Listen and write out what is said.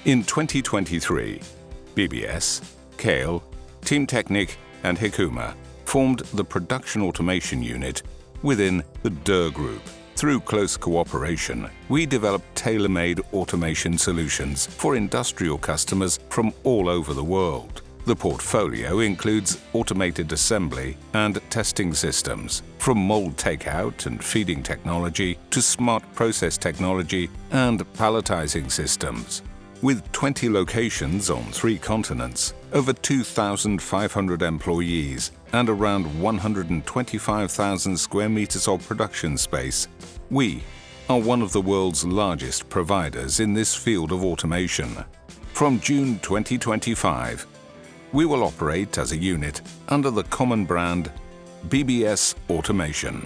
In 2023, BBS, Kahle, teamtechnik and HEKUMA formed the production automation unit within the Dürr Group. Through close cooperation, we developed tailor-made automation solutions for industrial customers from all over the world. The portfolio includes automated assembly and testing systems, from mold takeout and feeding technology to smart process technology and palletizing systems. With 20 locations on 3 continents, over 2,500 employees, and around 125,000 square meters of production space, we are one of the world's largest providers in this field of automation. From June 2025, we will operate as a unit under the common brand BBS Automation.